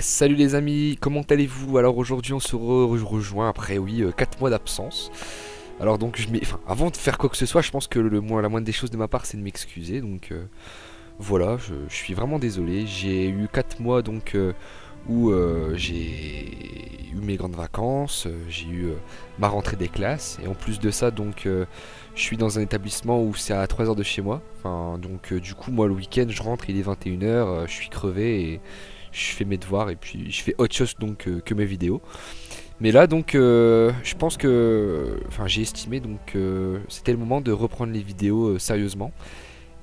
Salut les amis, comment allez-vous? Alors aujourd'hui on se rejoint après 4 mois d'absence. Alors donc avant de faire quoi que ce soit, je pense que la moindre des choses de ma part c'est de m'excuser. Donc voilà, je suis vraiment désolé. J'ai eu 4 mois où j'ai eu mes grandes vacances, j'ai eu ma rentrée des classes. Et en plus de ça je suis dans un établissement où c'est à 3 heures de chez moi. Enfin donc du coup moi le week-end je rentre, il est 21 h, je suis crevé et je fais mes devoirs et puis je fais autre chose que mes vidéos. Mais là je pense que j'ai estimé c'était le moment de reprendre les vidéos sérieusement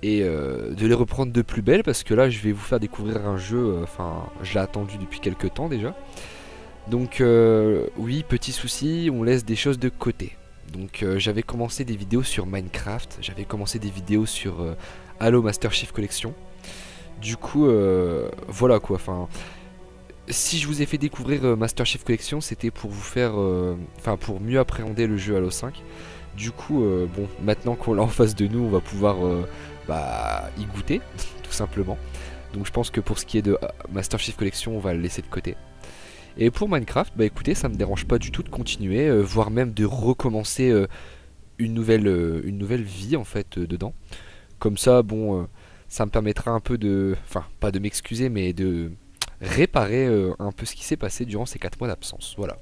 et de les reprendre de plus belle parce que là je vais vous faire découvrir un jeu, je l'ai attendu depuis quelques temps déjà. Donc oui, petit souci, on laisse des choses de côté. Donc j'avais commencé des vidéos sur Minecraft, j'avais commencé des vidéos sur Halo Master Chief Collection. Du coup, voilà quoi. Enfin, si je vous ai fait découvrir Master Chief Collection, c'était pour vous faire, pour mieux appréhender le jeu Halo 5. Du coup, bon, maintenant qu'on l'a en face de nous, on va pouvoir y goûter, tout simplement. Donc, je pense que pour ce qui est de Master Chief Collection, on va le laisser de côté. Et pour Minecraft, bah écoutez, ça me dérange pas du tout de continuer, voire même de recommencer une nouvelle vie en fait dedans. Comme ça, bon, ça me permettra un peu de, pas de m'excuser, mais de réparer un peu ce qui s'est passé durant ces 4 mois d'absence. Voilà.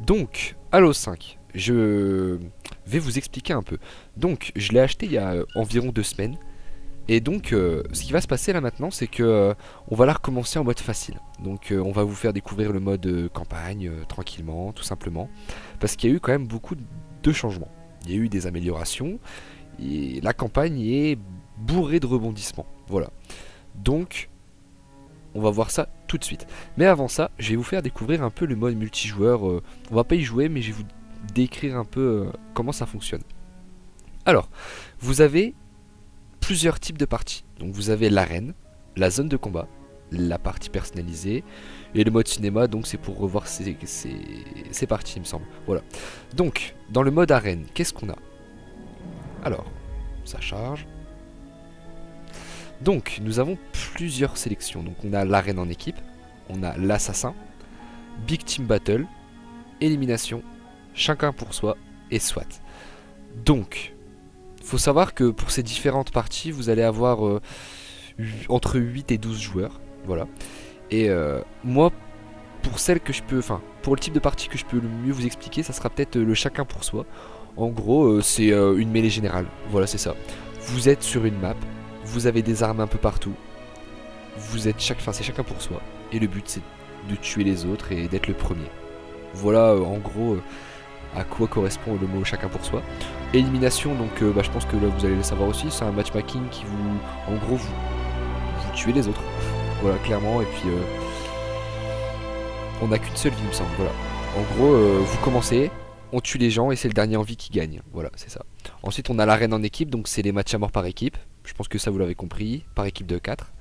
Donc, Halo 5, je vais vous expliquer un peu. Donc, je l'ai acheté il y a environ 2 semaines. Et donc, ce qui va se passer là maintenant, c'est que on va la recommencer en mode facile. Donc, on va vous faire découvrir le mode campagne tranquillement, tout simplement, parce qu'il y a eu quand même beaucoup de changements. Il y a eu des améliorations et la campagne est bourrée de rebondissements. Voilà. Donc, on va voir ça tout de suite. Mais avant ça, je vais vous faire découvrir un peu le mode multijoueur. On va pas y jouer, mais je vais vous décrire un peu comment ça fonctionne. Alors, vous avez plusieurs types de parties. Donc vous avez l'arène, la zone de combat, la partie personnalisée et le mode cinéma, donc c'est pour revoir ces parties il me semble. Voilà. Donc dans le mode arène, qu'est-ce qu'on a? Alors, ça charge. Donc nous avons plusieurs sélections. Donc on a l'arène en équipe, on a l'assassin, Big Team Battle, élimination, chacun pour soi et SWAT. Donc faut savoir que pour ces différentes parties, vous allez avoir entre 8 et 12 joueurs. Voilà. Et moi, pour celle que je peux. Enfin, pour le type de partie que je peux le mieux vous expliquer, ça sera peut-être le chacun pour soi. En gros, c'est une mêlée générale. Voilà, c'est ça. Vous êtes sur une map, vous avez des armes un peu partout. Vous êtes c'est chacun pour soi. Et le but, c'est de tuer les autres et d'être le premier. Voilà, en gros. À quoi correspond le mot chacun pour soi. Élimination, donc je pense que là vous allez le savoir aussi, c'est un matchmaking qui vous, en gros, vous tuez les autres. Voilà, clairement, et puis on n'a qu'une seule vie, il me semble. Voilà. En gros, vous commencez, on tue les gens et c'est le dernier en vie qui gagne. Voilà, c'est ça. Ensuite, on a l'arène en équipe, donc c'est les matchs à mort par équipe. Je pense que ça vous l'avez compris, par équipe de 4.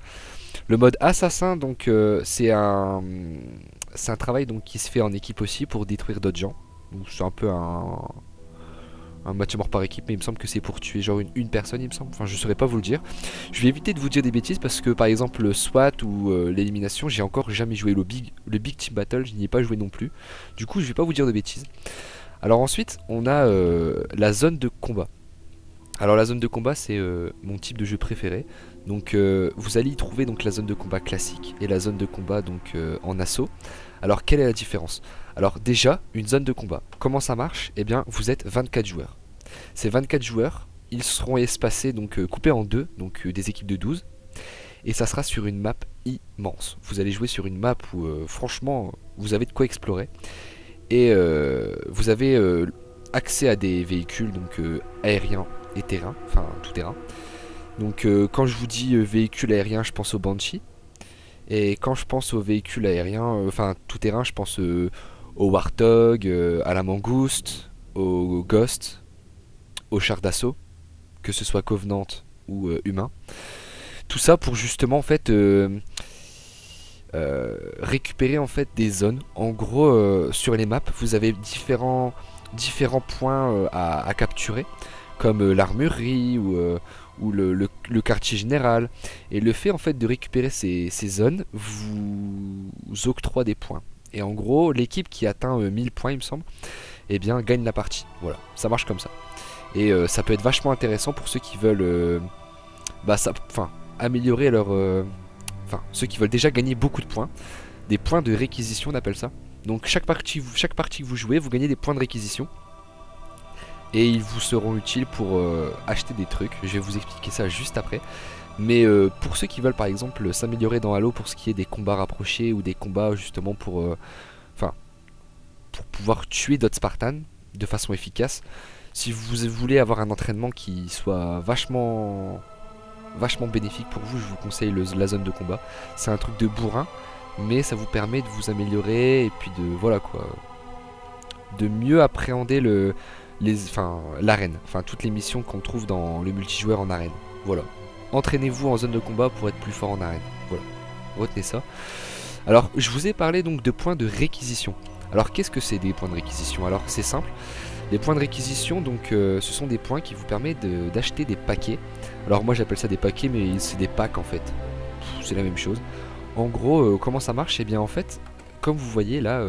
Le mode assassin, donc c'est un travail donc qui se fait en équipe aussi pour détruire d'autres gens. Donc c'est un peu un match à mort par équipe, mais il me semble que c'est pour tuer genre une personne, il me semble. Enfin, je saurais pas vous le dire. Je vais éviter de vous dire des bêtises parce que par exemple le SWAT ou l'élimination, j'ai encore jamais joué. Le Big Team Battle, je n'y ai pas joué non plus. Du coup, je vais pas vous dire de bêtises. Alors ensuite, on a la zone de combat. Alors la zone de combat, c'est mon type de jeu préféré. Donc vous allez y trouver donc la zone de combat classique et la zone de combat donc en assaut. Alors quelle est la différence? Alors déjà, une zone de combat, comment ça marche? Eh bien, vous êtes 24 joueurs. Ces 24 joueurs, ils seront espacés, donc coupés en deux, donc des équipes de 12. Et ça sera sur une map immense. Vous allez jouer sur une map où franchement, vous avez de quoi explorer. Et vous avez accès à des véhicules donc aériens et terrain, enfin tout terrain. Donc quand je vous dis véhicule aérien, je pense au Banshee. Et quand je pense aux véhicules aériens, tout terrain, je pense au Warthog, à la Mangouste, au Ghost, au char d'assaut, que ce soit Covenant ou humain. Tout ça pour justement en fait récupérer en fait des zones. En gros, sur les maps, vous avez différents points à capturer, comme l'armurerie ou le quartier général. Et le fait en fait de récupérer ces zones vous octroie des points. Et en gros, l'équipe qui atteint 1000 points, il me semble, eh bien gagne la partie. Voilà, ça marche comme ça. Et ça peut être vachement intéressant pour ceux qui veulent améliorer leur... ceux qui veulent déjà gagner beaucoup de points. Des points de réquisition, on appelle ça. Donc chaque partie que vous jouez, vous gagnez des points de réquisition. Et ils vous seront utiles pour acheter des trucs. Je vais vous expliquer ça juste après. Mais pour ceux qui veulent par exemple s'améliorer dans Halo pour ce qui est des combats rapprochés ou des combats justement pour pouvoir tuer d'autres Spartans de façon efficace, si vous voulez avoir un entraînement qui soit vachement bénéfique pour vous, je vous conseille la zone de combat. C'est un truc de bourrin, mais ça vous permet de vous améliorer et puis de voilà quoi, de mieux appréhender l'arène, toutes les missions qu'on trouve dans le multijoueur en arène. Voilà. Entraînez-vous en zone de combat pour être plus fort en arène. Voilà. Retenez ça. Alors, je vous ai parlé donc de points de réquisition. Alors, qu'est-ce que c'est des points de réquisition? Alors, c'est simple. Les points de réquisition, donc, ce sont des points qui vous permettent d'acheter des paquets. Alors, moi, j'appelle ça des paquets, mais c'est des packs en fait. C'est la même chose. En gros, comment ça marche? Eh bien, en fait, comme vous voyez là,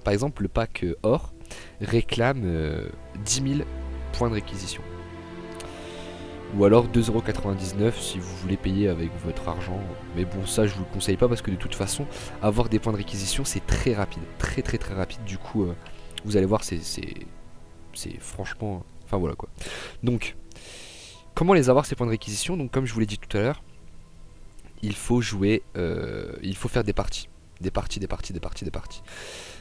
par exemple, le pack or réclame 10 000 points de réquisition. Ou alors 2,99€ si vous voulez payer avec votre argent. Mais bon, ça je vous le conseille pas parce que de toute façon, avoir des points de réquisition c'est très rapide. Très rapide. Du coup, vous allez voir, c'est franchement... Enfin voilà quoi. Donc, comment les avoir ces points de réquisition? Donc comme je vous l'ai dit tout à l'heure, il faut jouer... il faut faire des parties. Des parties.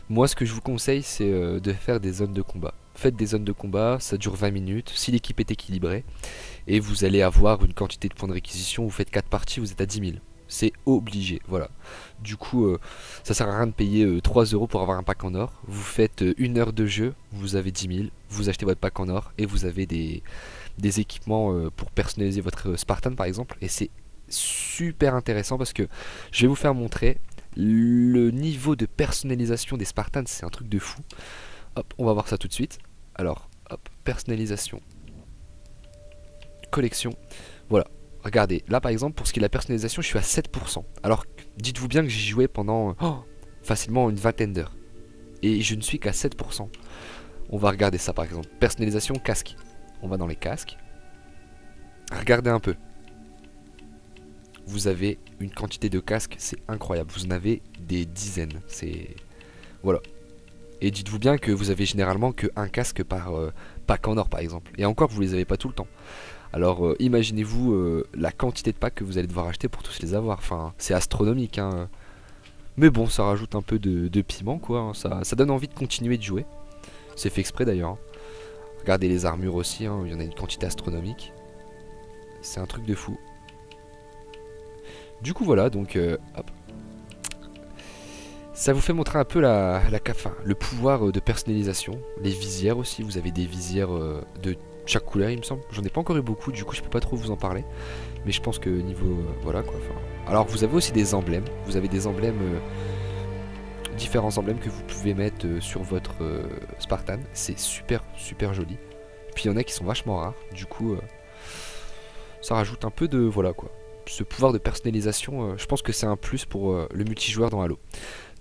Moi ce que je vous conseille c'est de faire des zones de combat. Faites des zones de combat, ça dure 20 minutes, si l'équipe est équilibrée, et vous allez avoir une quantité de points de réquisition, vous faites 4 parties, vous êtes à 10 000. C'est obligé, voilà. Du coup, ça sert à rien de payer 3€ pour avoir un pack en or. Vous faites 1 heure de jeu, vous avez 10 000, vous achetez votre pack en or, et vous avez des équipements pour personnaliser votre Spartan par exemple, et c'est super intéressant parce que je vais vous faire montrer le niveau de personnalisation des Spartans, c'est un truc de fou. Hop, on va voir ça tout de suite. Alors, hop, personnalisation, collection. Voilà, regardez, là par exemple, pour ce qui est de la personnalisation, je suis à 7%. Alors, dites-vous bien que j'ai joué pendant facilement une vingtaine d'heures. Et je ne suis qu'à 7%. On va regarder ça par exemple. Personnalisation, casque. On va dans les casques. Regardez un peu. Vous avez une quantité de casques, c'est incroyable. Vous en avez des dizaines. C'est... Voilà. Et dites-vous bien que vous avez généralement que un casque par pack en or par exemple. Et encore vous les avez pas tout le temps. Alors imaginez-vous la quantité de packs que vous allez devoir acheter pour tous les avoir. Enfin c'est astronomique hein. Mais bon ça rajoute un peu de piment quoi hein. Ça donne envie de continuer de jouer. C'est fait exprès d'ailleurs hein. Regardez les armures aussi hein. Il y en a une quantité astronomique. C'est un truc de fou. Du coup voilà donc hop. Ça vous fait montrer un peu le pouvoir de personnalisation. Les visières aussi, vous avez des visières de chaque couleur il me semble. J'en ai pas encore eu beaucoup, du coup je peux pas trop vous en parler. Mais je pense que niveau... voilà quoi. Alors vous avez aussi des emblèmes. Vous avez des emblèmes... différents emblèmes que vous pouvez mettre sur votre Spartan. C'est super joli. Et puis il y en a qui sont vachement rares. Du coup ça rajoute un peu de... voilà quoi. Ce pouvoir de personnalisation, je pense que c'est un plus pour le multijoueur dans Halo.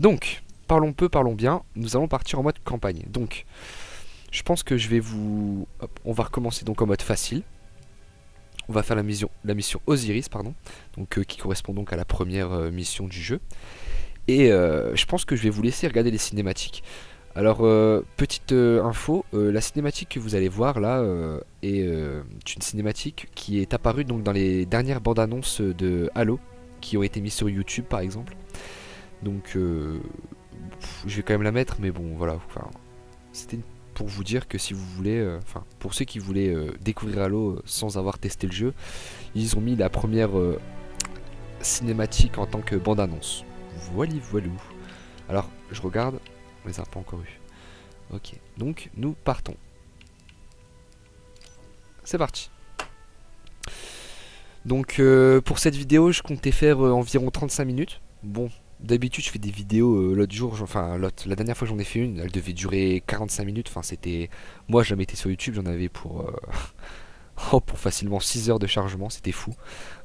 Donc, parlons peu, parlons bien, nous allons partir en mode campagne. Donc, je pense que je vais vous... Hop, on va recommencer donc en mode facile. On va faire la mission Osiris, pardon, donc qui correspond donc à la première mission du jeu. Et je pense que je vais vous laisser regarder les cinématiques. Alors, petite info, la cinématique que vous allez voir là est une cinématique qui est apparue donc dans les dernières bandes annonces de Halo qui ont été mises sur YouTube par exemple. Donc, je vais quand même la mettre, mais bon, voilà. C'était pour vous dire que si vous voulez, pour ceux qui voulaient découvrir Halo sans avoir testé le jeu, ils ont mis la première cinématique en tant que bande annonce. Voilà. Alors, je regarde. On les a pas encore eu. Ok, donc nous partons. C'est parti. Donc pour cette vidéo, je comptais faire environ 35 minutes. Bon, d'habitude je fais des vidéos l'autre jour, la dernière fois j'en ai fait une, elle devait durer 45 minutes. Enfin c'était... Moi je la mettais sur YouTube, j'en avais pour... Oh, pour facilement 6 heures de chargement, c'était fou.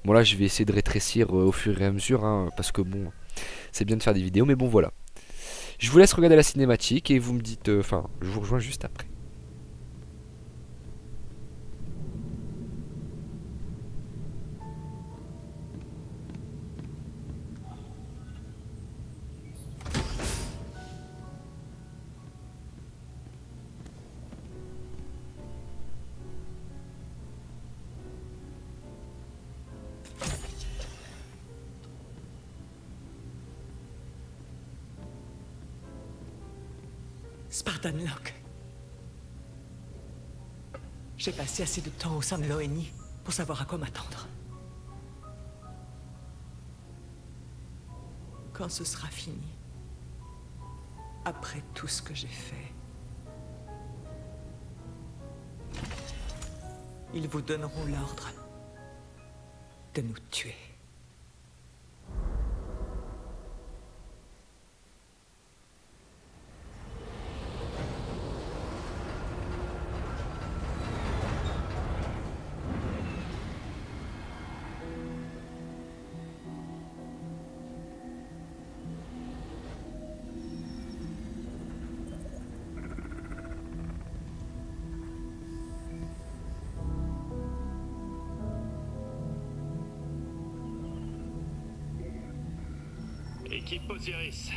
Bon là je vais essayer de rétrécir au fur et à mesure, hein, parce que bon, c'est bien de faire des vidéos, mais bon voilà. Je vous laisse regarder la cinématique et vous me dites, enfin, je vous rejoins juste après. Spartan Locke. J'ai passé assez de temps au sein de l'ONI pour savoir à quoi m'attendre. Quand ce sera fini, après tout ce que j'ai fait, ils vous donneront l'ordre de nous tuer. Équipe Osiris.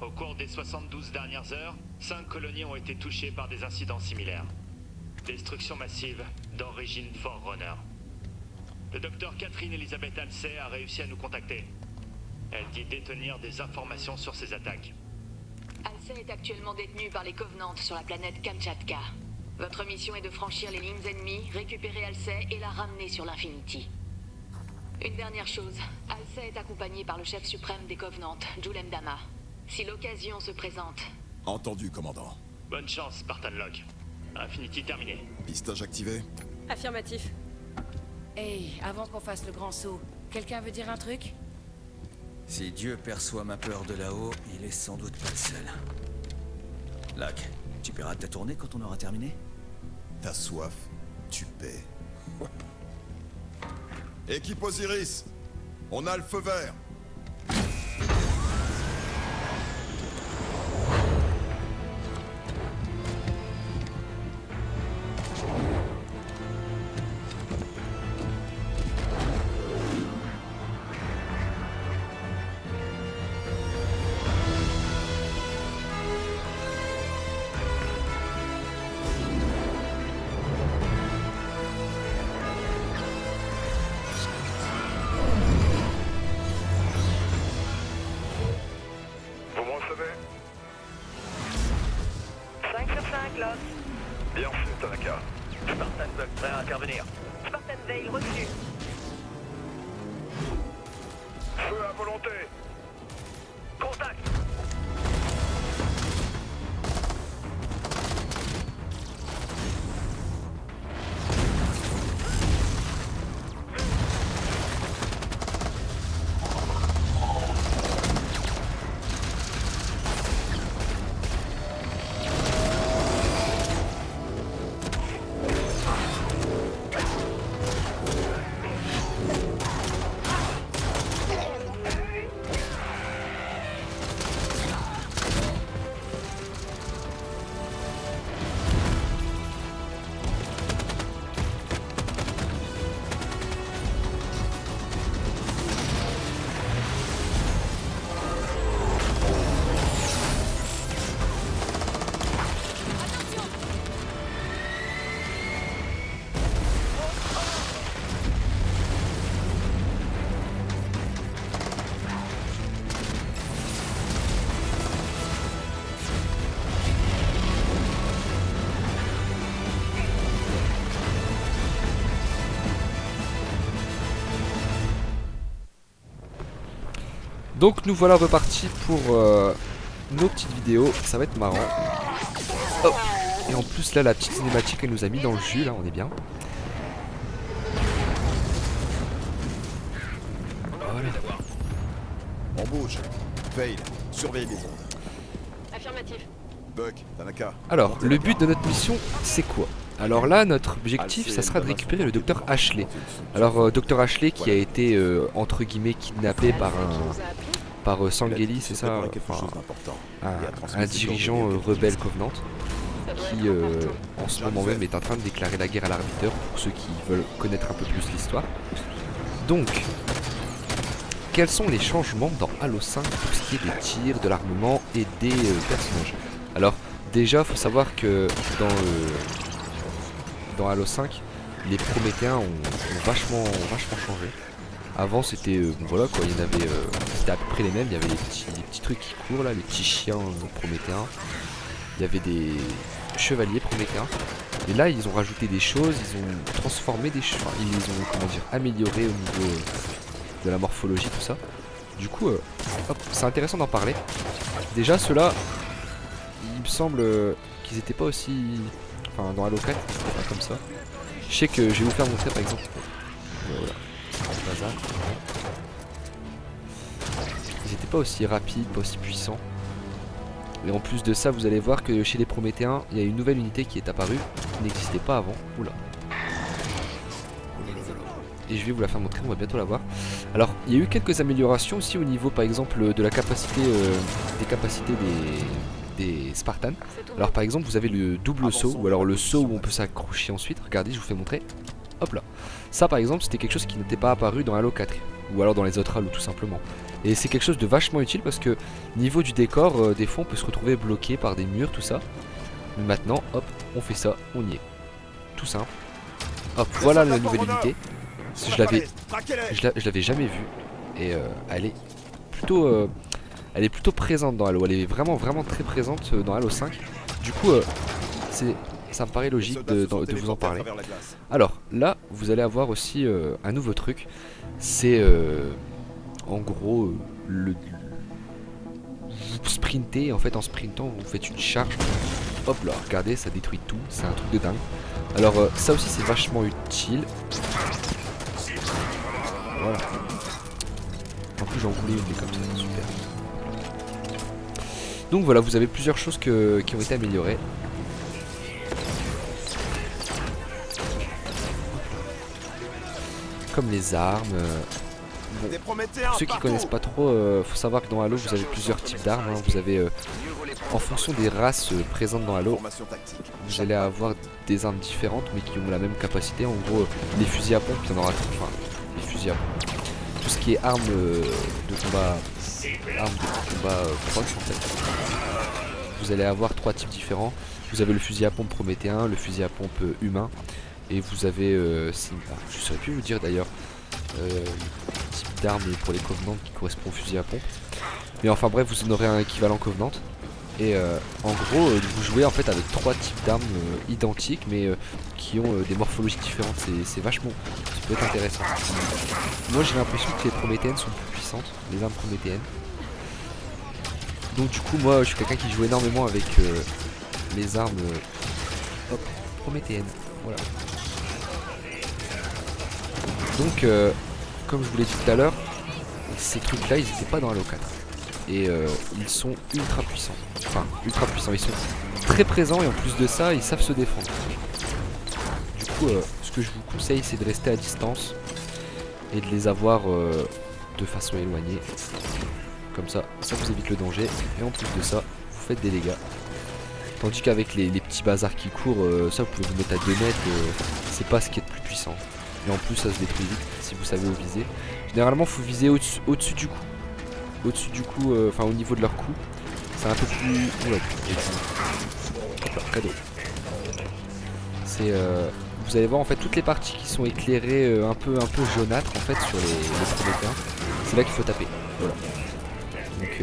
Au cours des 72 dernières heures, 5 colonies ont été touchées par des incidents similaires. Destruction massive d'origine Forerunner. Le docteur Catherine Elizabeth Halsey a réussi à nous contacter. Elle dit détenir des informations sur ces attaques. Halsey est actuellement détenu par les Covenants sur la planète Kamchatka. Votre mission est de franchir les lignes ennemies, récupérer Halsey et la ramener sur l'Infinity. Une dernière chose, Halsey est accompagné par le chef suprême des Covenants, Julem Dama. Si l'occasion se présente... Entendu, commandant. Bonne chance, Spartan Locke. Infinity terminé. Pistage activé. Affirmatif. Hey, avant qu'on fasse le grand saut, quelqu'un veut dire un truc? Si Dieu perçoit ma peur de là-haut, il est sans doute pas le seul. Locke, tu paieras ta tournée quand on aura terminé? T'as soif, tu paies. Équipe Osiris, on a le feu vert. Vous me recevez? 5 sur 5, Locke. Bien reçu, Tanaka. Spartan Locke, prêt à intervenir. Spartan Veil, reçu. Feu à volonté. Contact. Donc nous voilà repartis pour nos petites vidéos, ça va être marrant. Oh. Et en plus là la petite cinématique elle nous a mis dans le jus, là on est bien. Voilà. On bouge. Veil, surveille les ondes. Affirmatif. Buck, Tanaka. Alors le but de notre mission c'est quoi? Alors là, notre objectif, ça sera de récupérer le docteur Ashley. Alors, docteur Ashley qui a été, entre guillemets, kidnappé par Sangheili, c'est ça, enfin, un dirigeant rebelle Covenant, qui, en ce moment même, est en train de déclarer la guerre à l'arbiteur, pour ceux qui veulent connaître un peu plus l'histoire. Donc, quels sont les changements dans Halo 5 pour ce qui est des tirs, de l'armement et des personnages? Alors, déjà, faut savoir que dans Halo 5, les Prométhéens ont vachement changé. Avant, c'était bon, voilà quoi, il y en avait, c'était à peu près les mêmes. Il y avait les petits trucs qui courent là, les petits chiens Prométhéens. Il y avait des chevaliers Prométhéens. Et là, ils ont rajouté des choses, ils ont transformé des choses, ils les ont, comment dire, améliorés au niveau de la morphologie, tout ça. Du coup, c'est intéressant d'en parler. Déjà, ceux-là, il me semble qu'ils étaient pas aussi... Enfin, dans Halo 4, c'était pas comme ça. Je sais que je vais vous faire montrer par exemple. Voilà. Bazar. Ils étaient pas aussi rapides, pas aussi puissants. Et en plus de ça, vous allez voir que chez les Prométhéens, il y a une nouvelle unité qui est apparue, qui n'existait pas avant. Oula. Et je vais vous la faire montrer, on va bientôt la voir. Alors, il y a eu quelques améliorations aussi au niveau, par exemple, de la capacité, des capacités des Spartans. Alors, par exemple, vous avez le double saut, ou alors le saut où on peut s'accrocher ensuite. Regardez, je vous fais montrer. Hop là. Ça, par exemple, c'était quelque chose qui n'était pas apparu dans Halo 4, ou alors dans les autres Halo, tout simplement. Et c'est quelque chose de vachement utile parce que, niveau du décor, des fois, on peut se retrouver bloqué par des murs, tout ça. Mais maintenant, hop, on fait ça, on y est. Tout simple. Hop, voilà la nouvelle unité. Je l'avais jamais vue et elle est plutôt présente dans Halo. Elle est vraiment très présente dans Halo 5. Du coup, ça me paraît logique de vous en parler. Alors là, vous allez avoir aussi un nouveau truc. C'est en gros vous sprintez. En fait, en sprintant, vous faites une charge. Hop là, regardez, ça détruit tout. C'est un truc de dingue. Alors ça aussi, c'est vachement utile. Voilà. En plus j'en voulais une comme ça, super. Donc voilà, vous avez plusieurs choses qui ont été améliorées. Comme les armes. Bon, pour ceux qui connaissent pas trop, faut savoir que dans Halo vous avez plusieurs types d'armes. Hein. Vous avez, en fonction des races présentes dans Halo, vous allez avoir des armes différentes mais qui ont la même capacité. En gros, les fusils à pompe, il y en aura tout. Enfin, les fusils à pompe. Tout ce qui est armes de combat, proche en fait. Vous allez avoir trois types différents. Vous avez le fusil à pompe prométhéen, le fusil à pompe humain, et vous avez, je saurais plus vous dire d'ailleurs, le type d'arme pour les Covenants qui correspond au fusil à pompe. Mais enfin bref, vous en aurez un équivalent Covenant. Et en gros, vous jouez en fait avec trois types d'armes identiques, mais qui ont des morphologies différentes. C'est vachement, ça peut être intéressant. Moi j'ai l'impression que les prométhéennes sont plus puissantes, les armes prométhéennes. Donc du coup moi je suis quelqu'un qui joue énormément avec les armes prométhéennes. Voilà. Donc comme je vous l'ai dit tout à l'heure, ces trucs là ils n'étaient pas dans Halo 4. Et ils sont ultra puissants. Enfin, ultra puissants. Ils sont très présents et en plus de ça, ils savent se défendre. Du coup, ce que je vous conseille, c'est de rester à distance et de les avoir de façon éloignée. Comme ça, ça vous évite le danger. Et en plus de ça, vous faites des dégâts. Tandis qu'avec les petits bazars qui courent, ça vous pouvez vous mettre à 2 mètres. C'est pas ce qui est le plus puissant. Et en plus, ça se détruit vite si vous savez où viser. Généralement, il faut viser au-dessus du cou. Au-dessus du cou, enfin au niveau de leur cou, c'est un peu plus... Ouais, hop là, cadeau. C'est... vous allez voir en fait toutes les parties qui sont éclairées un peu jaunâtres en fait sur les prométhéens. C'est là qu'il faut taper. Voilà. Donc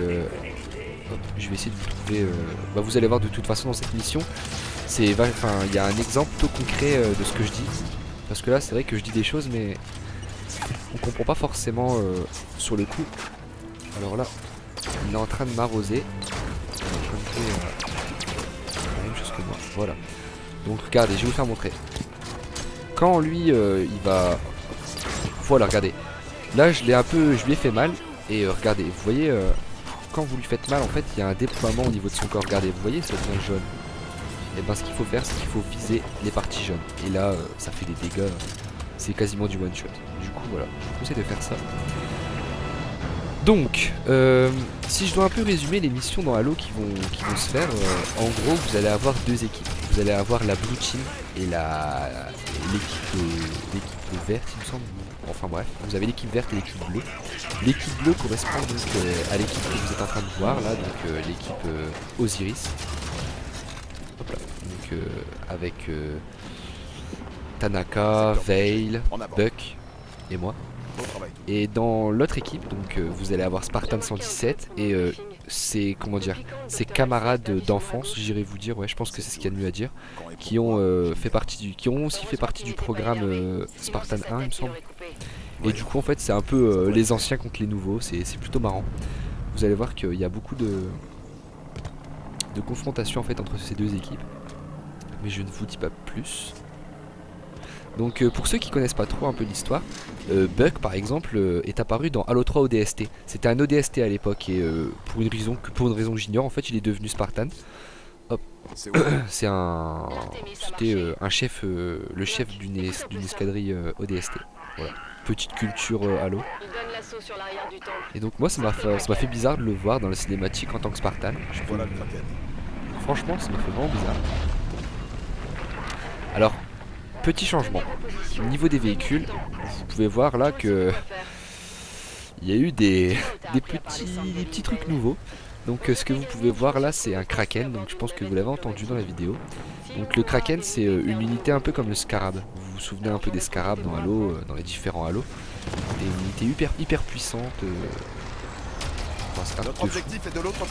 hop, je vais essayer de vous trouver... Bah, vous allez voir de toute façon dans cette mission, c'est... Enfin, il y a un exemple plutôt concret de ce que je dis. Parce que là c'est vrai que je dis des choses mais on comprend pas forcément sur le coup. Alors là, il est en train de m'arroser. Il est en train de faire la même chose que moi. Voilà. Donc regardez, je vais vous faire montrer. Quand lui, il va... Voilà, regardez. Là, je lui ai fait mal. Et regardez, vous voyez, quand vous lui faites mal, en fait, il y a un déploiement au niveau de son corps. Regardez, vous voyez, ça devient jaune. et ben ce qu'il faut faire c'est qu'il faut viser les parties jaunes. Et là ça fait des dégâts, c'est quasiment du one shot. Du coup voilà, je vous conseille de faire ça. Donc si je dois un peu résumer les missions dans Halo qui vont se faire, en gros vous allez avoir deux équipes. Vous allez avoir la Blue Team et l'équipe verte il me semble. Enfin bref, vous avez l'équipe verte et l'équipe bleue. L'équipe bleue correspond donc à l'équipe que vous êtes en train de voir là, donc l'équipe Osiris. Hop là. Donc avec Tanaka, Veil, Buck et moi. Et dans l'autre équipe, donc vous allez avoir Spartan 117 et ses camarades d'enfance, j'irai vous dire, ouais, je pense que c'est ce qu'il y a de mieux à dire, qui ont aussi fait partie du programme Spartan 1, il me semble. Et du coup, en fait, c'est un peu les anciens contre les nouveaux, c'est plutôt marrant. Vous allez voir qu'il y a beaucoup de confrontations en fait entre ces deux équipes, mais je ne vous dis pas plus. Donc pour ceux qui connaissent pas trop un peu l'histoire, Buck par exemple est apparu dans Halo 3 ODST. C'était un ODST à l'époque et pour une raison que j'ignore en fait il est devenu Spartan. Hop. C'était un chef, le chef d'une escadrille ODST. Voilà. Petite culture Halo. Et donc moi ça m'a fait bizarre de le voir dans la cinématique en tant que Spartan. Franchement ça m'a fait vraiment bizarre. Alors petit changement, au niveau des véhicules, vous pouvez voir là que il y a eu des petits trucs nouveaux. Donc ce que vous pouvez voir là c'est un Kraken, donc je pense que vous l'avez entendu dans la vidéo. Donc le Kraken c'est une unité un peu comme le Scarab. Vous vous souvenez un peu des Scarabs dans Halo, dans les différents Halo. C'est une unité hyper puissante.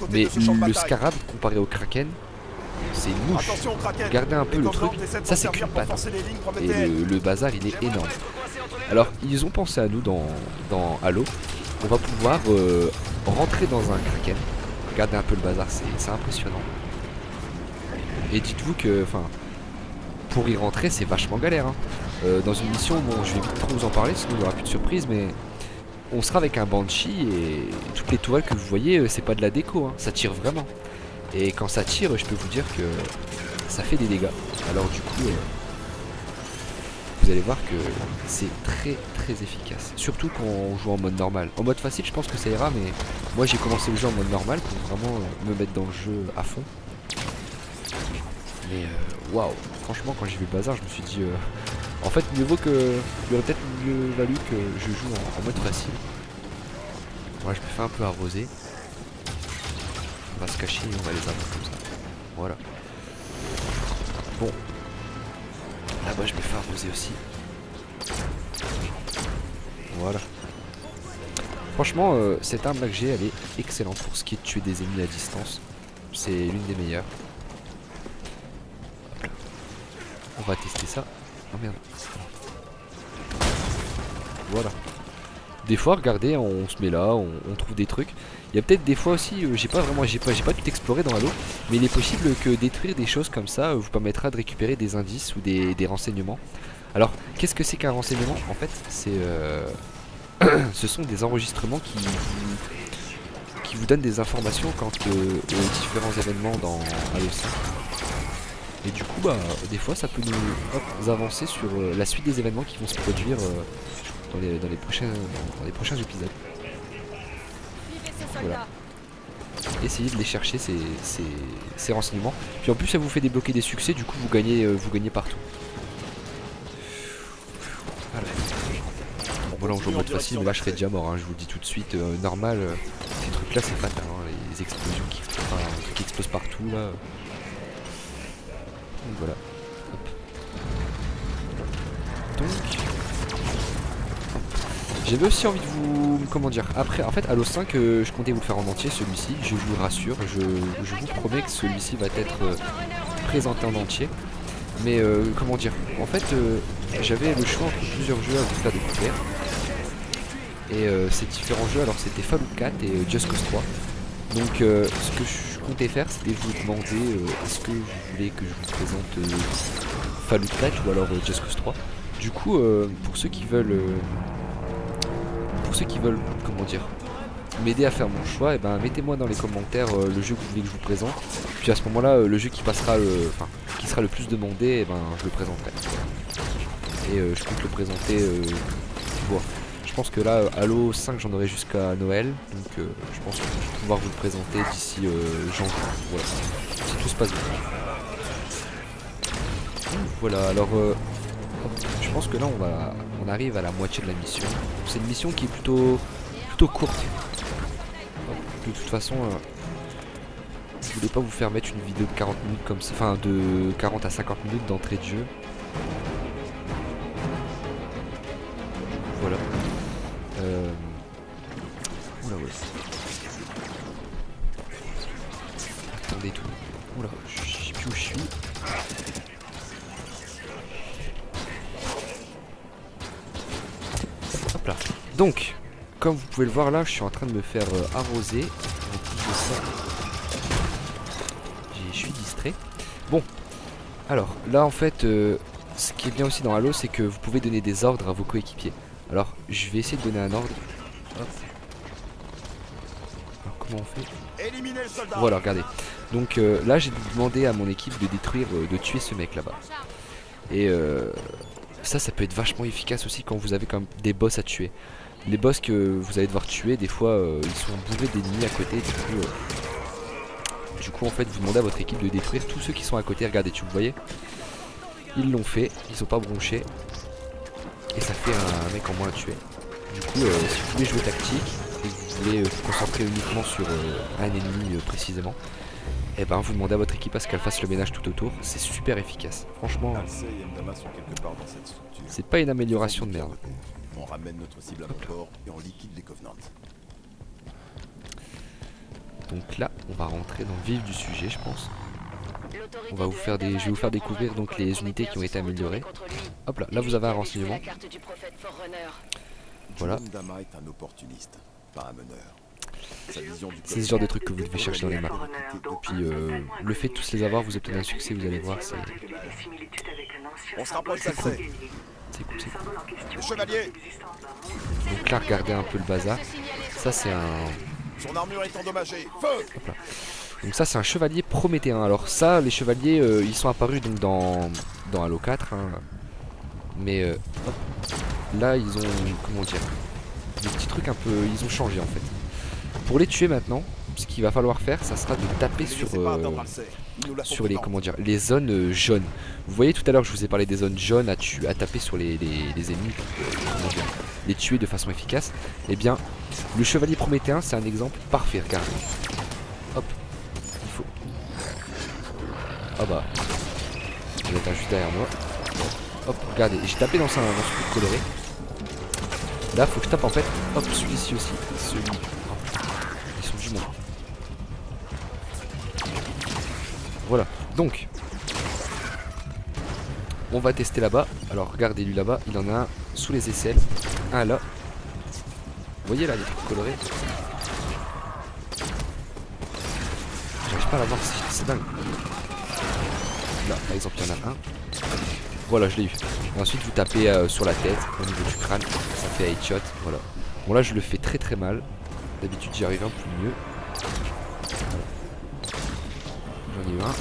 Mais le Scarab comparé au Kraken, c'est une mouche. Regardez un peu le truc, ça c'est qu'une patte. Et le bazar il est énorme. Alors ils ont pensé à nous dans Halo. On va pouvoir rentrer dans un Kraken. Regardez un peu le bazar, c'est impressionnant. Et dites-vous que pour y rentrer c'est vachement galère hein. Dans une mission, bon je vais vite trop vous en parler sinon il n'y aura plus de surprise, mais on sera avec un Banshee et toutes les toiles que vous voyez c'est pas de la déco hein. Ça tire vraiment. Et quand ça tire, je peux vous dire que ça fait des dégâts. Alors du coup, vous allez voir que c'est très efficace. Surtout quand on joue en mode normal. En mode facile, je pense que ça ira, mais moi j'ai commencé le jeu en mode normal pour vraiment me mettre dans le jeu à fond. Mais waouh, franchement quand j'ai vu le bazar, je me suis dit, en fait il aurait peut-être mieux valu que je joue en mode facile. Voilà, je me fais un peu arroser. On va se cacher et on va les avoir comme ça. Voilà. Bon. Là-bas je me fais arroser aussi. Voilà. Franchement cette arme là que j'ai elle est excellente pour ce qui est de tuer des ennemis à distance. C'est l'une des meilleures. Hop là. On va tester ça. Oh merde. Voilà. Des fois regardez on se met là, on trouve des trucs. Il y a peut-être des fois aussi, j'ai pas tout exploré dans Halo, mais il est possible que détruire des choses comme ça vous permettra de récupérer des indices ou des renseignements. Alors, qu'est-ce que c'est qu'un renseignement? En fait, c'est ce sont des enregistrements qui vous donnent des informations quant aux différents événements dans Halo 5. Et du coup, des fois, ça peut nous avancer sur la suite des événements qui vont se produire dans les prochains épisodes. Voilà. Essayez de les chercher ces renseignements. Puis en plus ça vous fait débloquer des succès, du coup vous gagnez partout. Voilà. Bon voilà on joue en mode facile, mais là je serais déjà mort hein, je vous le dis tout de suite, normal, ces trucs là c'est fatal hein, les explosions qui explosent partout là. Donc voilà. Hop. Donc j'avais aussi envie de vous... comment dire, après, en fait, Halo 5, je comptais vous le faire en entier, celui-ci, je vous rassure, je vous promets que celui-ci va être présenté en entier. Mais, comment dire, en fait, j'avais le choix entre plusieurs jeux à vous faire découvrir. Et ces différents jeux, alors c'était Fallout 4 et Just Cause 3. Donc, ce que je comptais faire, c'était vous demander, est-ce que vous voulez que je vous présente Fallout 4 ou alors Just Cause 3. Du coup, pour ceux qui veulent comment dire, m'aider à faire mon choix, et ben mettez-moi dans les commentaires le jeu que vous voulez que je vous présente. Puis à ce moment-là, le jeu qui passera, qui sera le plus demandé, et ben je le présenterai. Et je compte le présenter. Bon, je pense que là, Halo 5, j'en aurai jusqu'à Noël, donc je pense que je vais pouvoir vous le présenter d'ici janvier. Voilà, si tout se passe bien. Voilà, alors je pense que là on arrive à la moitié de la mission. C'est une mission qui est plutôt courte. De toute façon, je voulais pas vous faire mettre une vidéo de 40 minutes comme ça, enfin de 40 à 50 minutes d'entrée de jeu. Voilà. Oula, ouais. Attendez tout. Oula, je sais plus où je suis. Hop là. Donc, comme vous pouvez le voir là, je suis en train de me faire arroser. En plus de ça, je suis distrait. Bon, alors là en fait, ce qui est bien aussi dans Halo, c'est que vous pouvez donner des ordres à vos coéquipiers. Alors, je vais essayer de donner un ordre. Hop. Alors, comment on fait? Éliminez le soldat. Voilà, regardez. Donc là, j'ai demandé à mon équipe de détruire, de tuer ce mec là-bas. Et ça peut être vachement efficace aussi quand vous avez comme des boss à tuer. Les boss que vous allez devoir tuer, des fois, ils sont bourrés d'ennemis à côté. Du coup, en fait, vous demandez à votre équipe de détruire tous ceux qui sont à côté. Regardez, tu le voyais? Ils l'ont fait, ils sont pas bronchés. Et ça fait un mec en moins à tuer. Du coup, si vous voulez jouer tactique et que vous voulez vous concentrer uniquement sur un ennemi précisément, et ben vous demandez à votre équipe à ce qu'elle fasse le ménage tout autour. C'est super efficace. Franchement, c'est pas une amélioration de merde. On ramène notre cible à bord et on liquide les Covenants. Donc là, on va rentrer dans le vif du sujet, je pense. On va vous faire je vais vous faire découvrir donc les unités qui ont été améliorées. Hop là, là vous avez un renseignement. Voilà. Ndama est un opportuniste, pas un meneur. C'est ce genre de trucs que vous devez chercher dans les maps. Puis le fait de tous les avoir, vous obtenez un succès, vous allez voir, c'est... On se rapproche d'Alcé. C'est cool, c'est cool. Le chevalier. Donc là, regardez un peu le bazar. Ça c'est un... Son armure est endommagée. Feu. Hop là. Donc ça c'est un chevalier prométhéen. Alors ça, les chevaliers, ils sont apparus donc dans Halo 4. Hein. Mais hop, là ils ont, comment dire, des petits trucs un peu, ils ont changé en fait. Pour les tuer maintenant, ce qu'il va falloir faire, ça sera de taper sur les, comment dire, les zones jaunes. Vous voyez tout à l'heure, je vous ai parlé des zones jaunes à taper sur les ennemis pour les tuer de façon efficace. Eh bien, le chevalier prométhéen, c'est un exemple parfait. Regardez. Hop. Il faut. Ah bah. Il est juste derrière moi. Hop, regardez. J'ai tapé dans ce truc coloré. Là, faut que je tape en fait. Hop, celui-ci aussi. Celui. Oh. Ils sont du monde. Voilà. Donc. On va tester là-bas. Alors, regardez lui là-bas. Il en a un sous les aisselles. Un là. Vous voyez là les trucs colorés? J'arrive pas à la voir, c'est dingue. Là par exemple il y en a un. Voilà, je l'ai eu. Et ensuite vous tapez sur la tête, au niveau du crâne, ça fait headshot, voilà. Bon là je le fais très très mal. D'habitude j'y arrive un peu mieux. J'en ai eu un.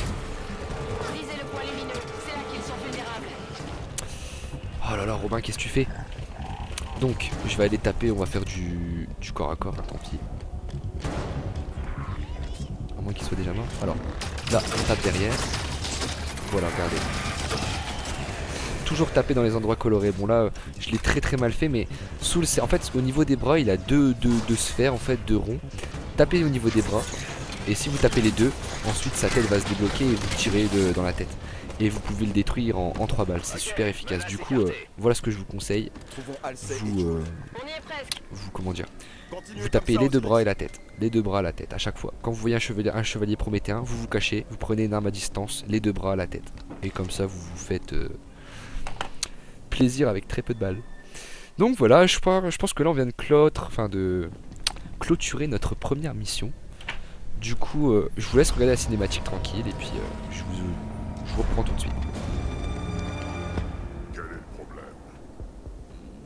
Oh là là Robin, qu'est-ce que tu fais? Donc je vais aller taper, on va faire du corps à corps, hein, tant pis. À moins qu'il soit déjà mort. Alors là on tape derrière. Voilà, regardez. Toujours taper dans les endroits colorés. Bon là je l'ai très très mal fait, mais sous le... en fait au niveau des bras il a deux sphères en fait, deux ronds. Tapez au niveau des bras. Et si vous tapez les deux, ensuite sa tête va se débloquer et vous tirez dans la tête. Et vous pouvez le détruire en 3 balles, c'est super efficace. Du coup, voilà ce que je vous conseille. Vous comment dire, vous tapez les deux bras et la tête. Les deux bras à la tête à chaque fois. Quand vous voyez un chevalier prométhéen, vous vous cachez, vous prenez une arme à distance, les deux bras à la tête. Et comme ça, vous vous faites plaisir avec très peu de balles. Donc voilà, je pense que là on vient de clôturer notre première mission. Du coup, je vous laisse regarder la cinématique tranquille et puis je vous reprends tout de suite.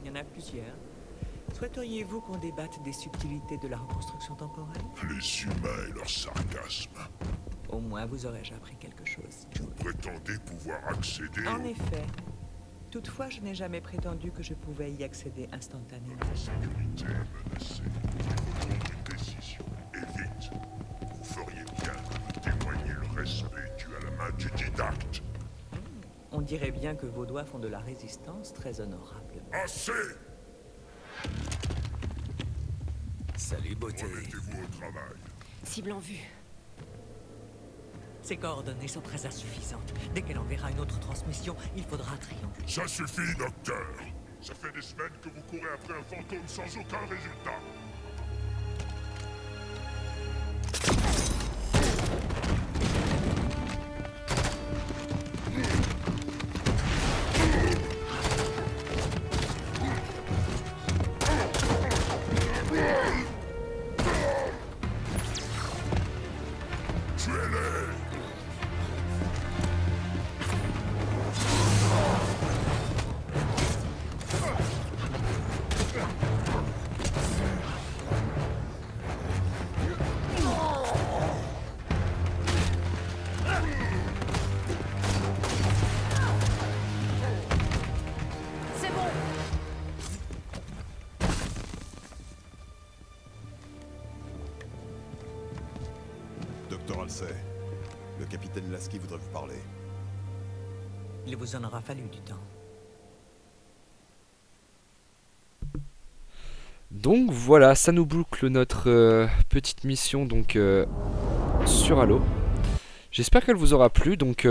Il y en a plusieurs. Souhaiteriez-vous qu'on débatte des subtilités de la reconstruction temporelle? Les humains et leur sarcasme. Au moins vous aurais-je appris quelque chose. Vous prétendez pouvoir accéder En effet. Toutefois, je n'ai jamais prétendu que je pouvais y accéder instantanément. La sécurité est menacée. Il faut prendre une décision. Et vite. Vous feriez bien de me témoigner le respect dû à la main du didacte. On dirait bien que vos doigts font de la résistance très honorable. Assez! Salut, beauté. Remettez-vous au travail. Cible en vue. Ces coordonnées sont très insuffisantes. Dès qu'elle enverra une autre transmission, il faudra trianguler. Ça suffit, docteur. Ça fait des semaines que vous courez après un fantôme sans aucun résultat. Tuez-les! C'est bon. Docteur Halsey, le capitaine Lasky voudrait vous parler. Il vous en aura fallu du temps. Donc voilà, ça nous boucle notre petite mission donc sur Halo. J'espère qu'elle vous aura plu, donc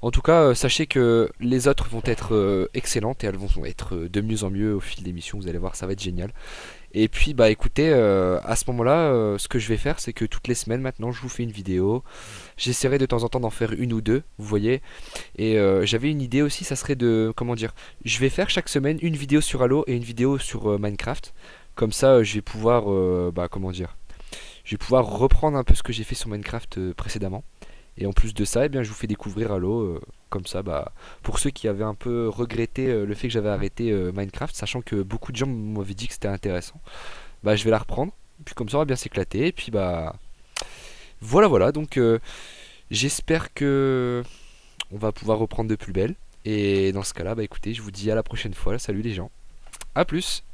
en tout cas sachez que les autres vont être excellentes et elles vont être de mieux en mieux au fil des missions, vous allez voir, ça va être génial. Et puis bah écoutez, à ce moment-là, ce que je vais faire, c'est que toutes les semaines maintenant, je vous fais une vidéo. J'essaierai de temps en temps d'en faire une ou deux, vous voyez. Et j'avais une idée aussi, ça serait de, comment dire, je vais faire chaque semaine une vidéo sur Halo et une vidéo sur Minecraft. Comme ça, je vais pouvoir, bah comment dire, je vais pouvoir reprendre un peu ce que j'ai fait sur Minecraft précédemment. Et en plus de ça, eh bien, je vous fais découvrir Halo, comme ça, bah, pour ceux qui avaient un peu regretté le fait que j'avais arrêté Minecraft, sachant que beaucoup de gens m'avaient dit que c'était intéressant, bah, je vais la reprendre, puis comme ça on va bien s'éclater, et puis bah, voilà, donc j'espère que on va pouvoir reprendre de plus belle, et dans ce cas-là, bah écoutez, je vous dis à la prochaine fois, salut les gens, à plus.